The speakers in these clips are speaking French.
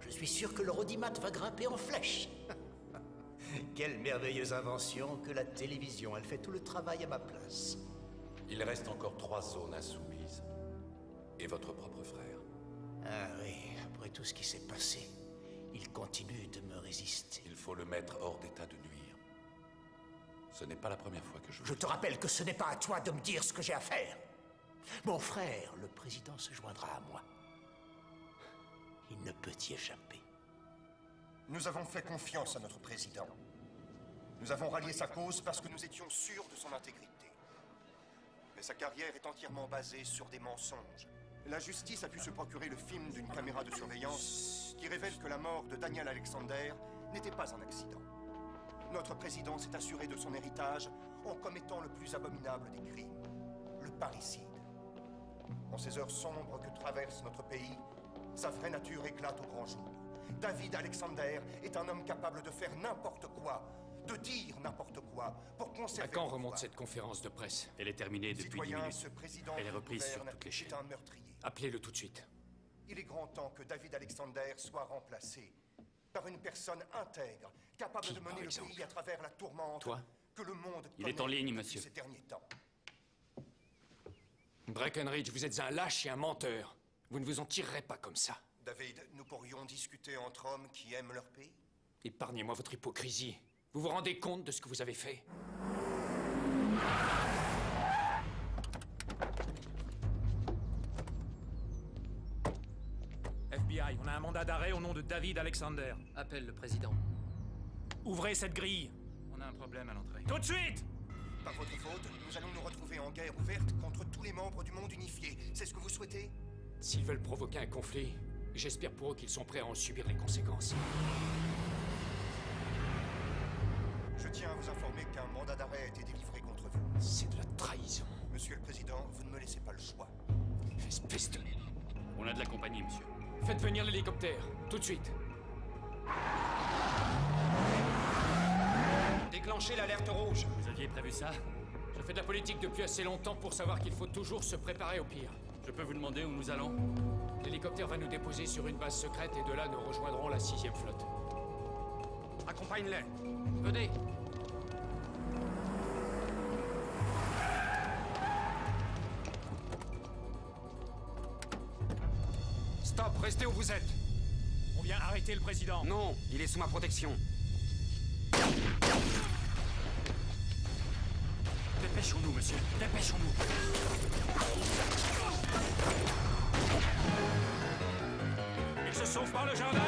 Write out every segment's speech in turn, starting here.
Je suis sûr que le Rodimat va grimper en flèche. Quelle merveilleuse invention que la télévision. Elle fait tout le travail à ma place. Il reste encore 3 zones insoumises. Et votre propre frère. Ah oui, après tout ce qui s'est passé, il continue de me résister. Il faut le mettre hors d'état de nuire. Ce n'est pas la première fois que Je te rappelle que ce n'est pas à toi de me dire ce que j'ai à faire. Mon frère, le président, se joindra à moi. Il ne peut y échapper. Nous avons fait confiance à notre président. Nous avons rallié sa cause parce que nous étions sûrs de son intégrité. Mais sa carrière est entièrement basée sur des mensonges. La justice a pu se procurer le film d'une caméra de surveillance qui révèle que la mort de Daniel Alexander n'était pas un accident. Notre président s'est assuré de son héritage en commettant le plus abominable des crimes, le parricide. En ces heures sombres que traverse notre pays, sa vraie nature éclate au grand jour. David Alexander est un homme capable de faire n'importe quoi, de dire n'importe quoi, pour conserver... À quand remonte cette conférence de presse? Elle est terminée depuis 10 minutes. Ce président Elle est reprise sur toutes les chaînes. est un meurtrier. Appelez-le tout de suite. Il est grand temps que David Alexander soit remplacé par une personne intègre, capable de mener le pays à travers la tourmente que le monde Il est en ligne, monsieur. Ces derniers temps. Breckenridge, vous êtes un lâche et un menteur. Vous ne vous en tirerez pas comme ça. David, nous pourrions discuter entre hommes qui aiment leur pays? Épargnez-moi votre hypocrisie. Vous vous rendez compte de ce que vous avez fait? FBI, on a un mandat d'arrêt au nom de David Alexander. Appelle le président. Ouvrez cette grille. On a un problème à l'entrée. Tout de suite! Par votre faute, nous allons nous retrouver en guerre ouverte contre tous les membres du monde unifié. C'est ce que vous souhaitez? S'ils veulent provoquer un conflit, j'espère pour eux qu'ils sont prêts à en subir les conséquences. Je tiens à vous informer qu'un mandat d'arrêt a été délivré contre vous. C'est de la trahison. Monsieur le Président, vous ne me laissez pas le choix. Espèce de... On a de la compagnie, monsieur. Faites venir l'hélicoptère, tout de suite. Déclenchez l'alerte rouge. Vous aviez prévu ça? Je fais de la politique depuis assez longtemps pour savoir qu'il faut toujours se préparer au pire. Je peux vous demander où nous allons? L'hélicoptère va nous déposer sur une base secrète et de là nous rejoindrons la 6e flotte. Accompagne-les. Venez. Stop, restez où vous êtes. On vient arrêter le président. Non, il est sous ma protection. Dépêchons-nous, monsieur. Dépêchons-nous. Il se sauve par le jardin.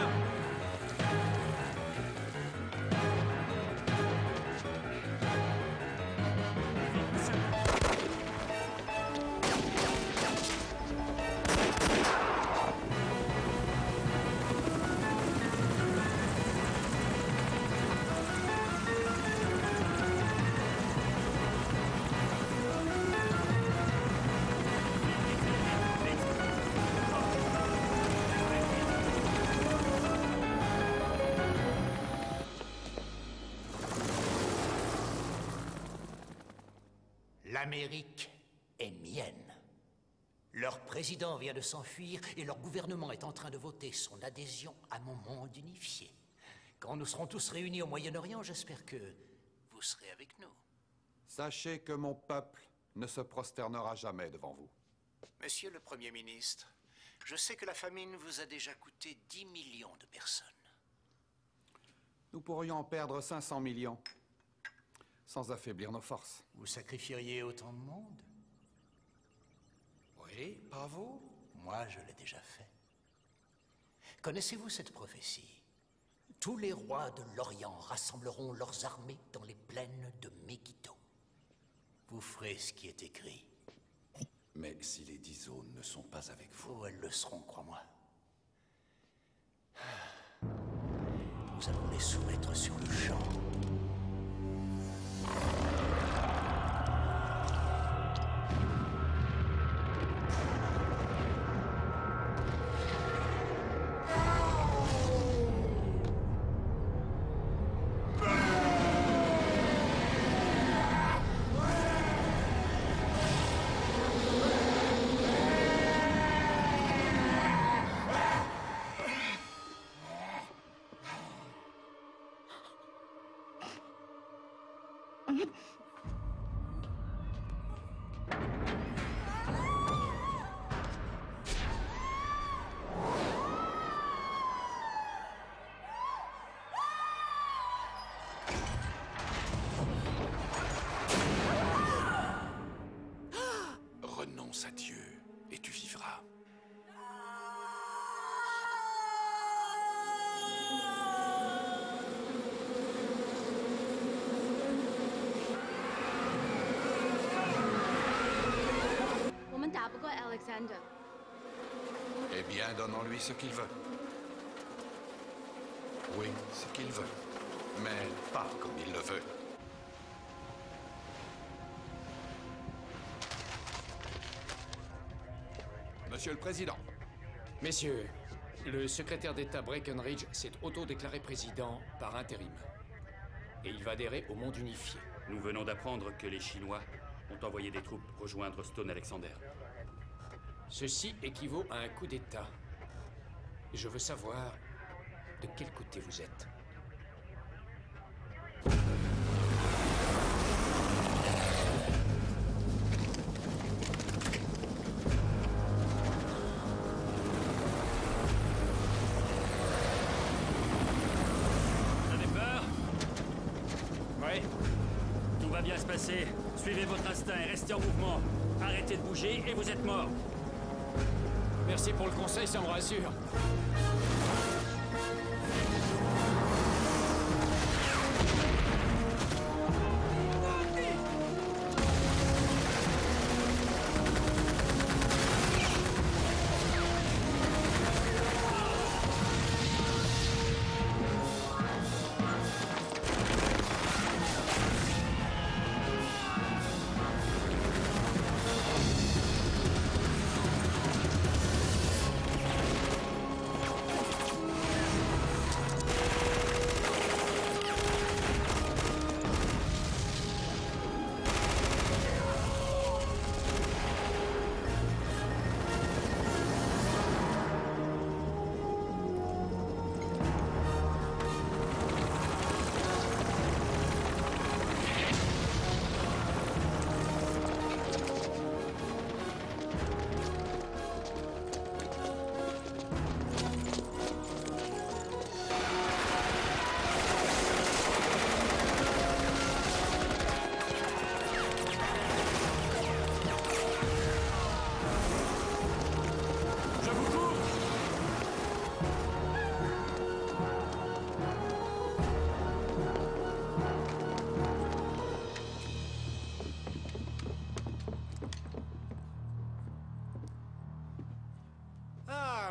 L'Amérique est mienne. Leur président vient de s'enfuir et leur gouvernement est en train de voter son adhésion à mon monde unifié. Quand nous serons tous réunis au Moyen-Orient, j'espère que vous serez avec nous. Sachez que mon peuple ne se prosternera jamais devant vous. Monsieur le Premier ministre, je sais que la famine vous a déjà coûté 10 millions de personnes. Nous pourrions en perdre 500 millions, sans affaiblir nos forces. Vous sacrifieriez autant de monde? Oui, pas vous? Moi, je l'ai déjà fait. Connaissez-vous cette prophétie? Tous les rois de l'Orient rassembleront leurs armées dans les plaines de Megiddo. Vous ferez ce qui est écrit. Mais si les 10 zones ne sont pas avec vous... Oh, elles le seront, crois-moi. Nous allons les soumettre sur le champ. Renonce à Dieu et tu vivras. Alexander. Eh bien, donnons-lui ce qu'il veut. Oui, ce qu'il veut. Mais pas comme il le veut. Monsieur le Président. Messieurs, le secrétaire d'État Breckenridge s'est autodéclaré président par intérim. Et il va adhérer au monde unifié. Nous venons d'apprendre que les Chinois ont envoyé des troupes rejoindre Stone Alexander. Ceci équivaut à un coup d'État. Je veux savoir de quel côté vous êtes. Vous avez peur? Oui. Tout va bien se passer. Suivez votre instinct et restez en mouvement. Arrêtez de bouger et vous êtes mort. Merci pour le conseil, ça me rassure.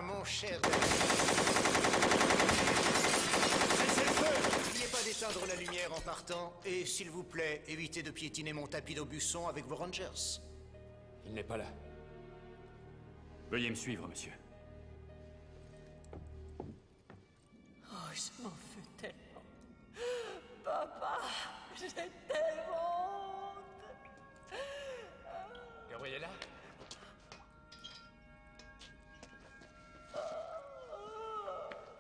Mon cher... Cessez le feu! N'oubliez pas d'éteindre la lumière en partant. Et s'il vous plaît, évitez de piétiner mon tapis d'Aubusson avec vos Rangers. Il n'est pas là. Veuillez me suivre, monsieur. Oh, je m'en veux tellement. Papa, j'ai tellement honte. Gabriella?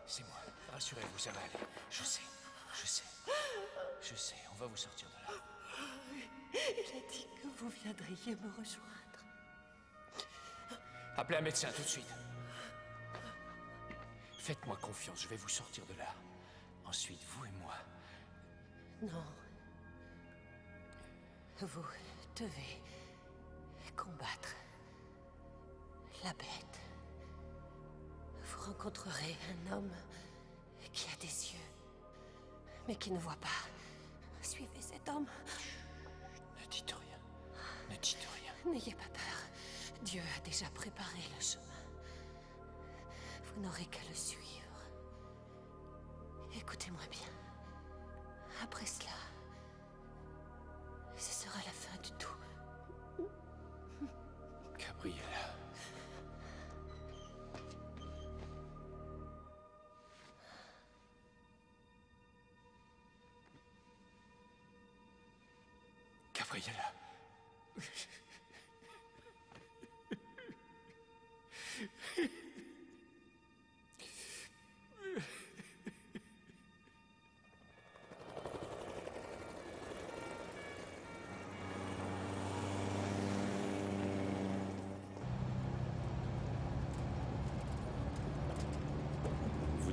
C'est moi. Rassurez-vous, ça va aller. Je sais. Je sais. On va vous sortir de là. Il a dit que vous viendriez me rejoindre. Appelez un médecin tout de suite. Faites-moi confiance, je vais vous sortir de là. Ensuite, vous et moi. Non. Vous devez combattre la bête. Vous rencontrerez un homme qui a des yeux, mais qui ne voit pas. Suivez cet homme. Ne dites rien. Ne dites rien. N'ayez pas peur. Dieu a déjà préparé le chemin. Vous n'aurez qu'à le suivre. Écoutez-moi bien. Après cela, ce sera la fin du tout. Gabriella. Gabriella.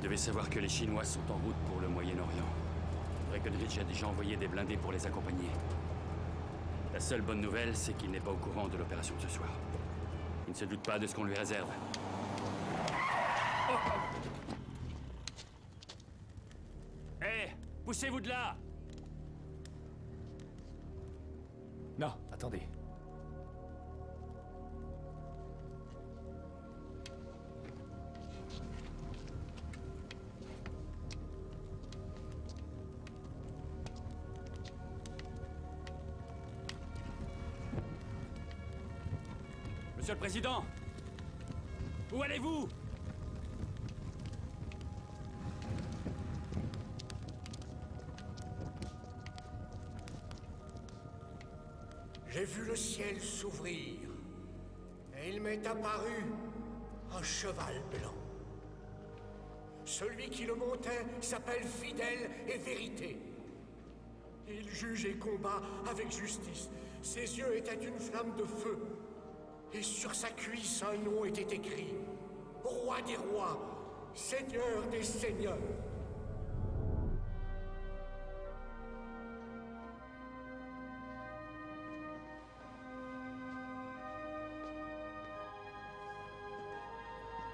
devez savoir que les Chinois sont en route pour le Moyen-Orient. Breckenridge a déjà envoyé des blindés pour les accompagner. La seule bonne nouvelle, c'est qu'il n'est pas au courant de l'opération de ce soir. Il ne se doute pas de ce qu'on lui réserve. Hé, poussez-vous de là! Non, attendez. Monsieur le Président! Où allez-vous? J'ai vu le ciel s'ouvrir, et il m'est apparu un cheval blanc. Celui qui le montait s'appelle Fidèle et Vérité. Il juge et combat avec justice. Ses yeux étaient une flamme de feu. Et sur sa cuisse, un nom était écrit. Roi des rois, Seigneur des seigneurs.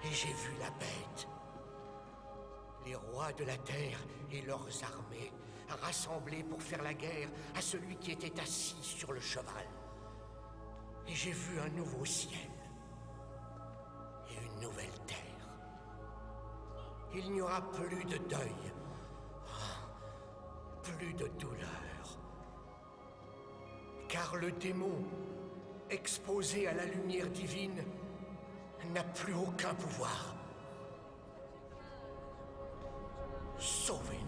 Et j'ai vu la bête. Les rois de la terre et leurs armées rassemblés pour faire la guerre à celui qui était assis sur le cheval. Et j'ai vu un nouveau ciel et une nouvelle terre. Il n'y aura plus de deuil, plus de douleur. Car le démon, exposé à la lumière divine, n'a plus aucun pouvoir. Sauvez.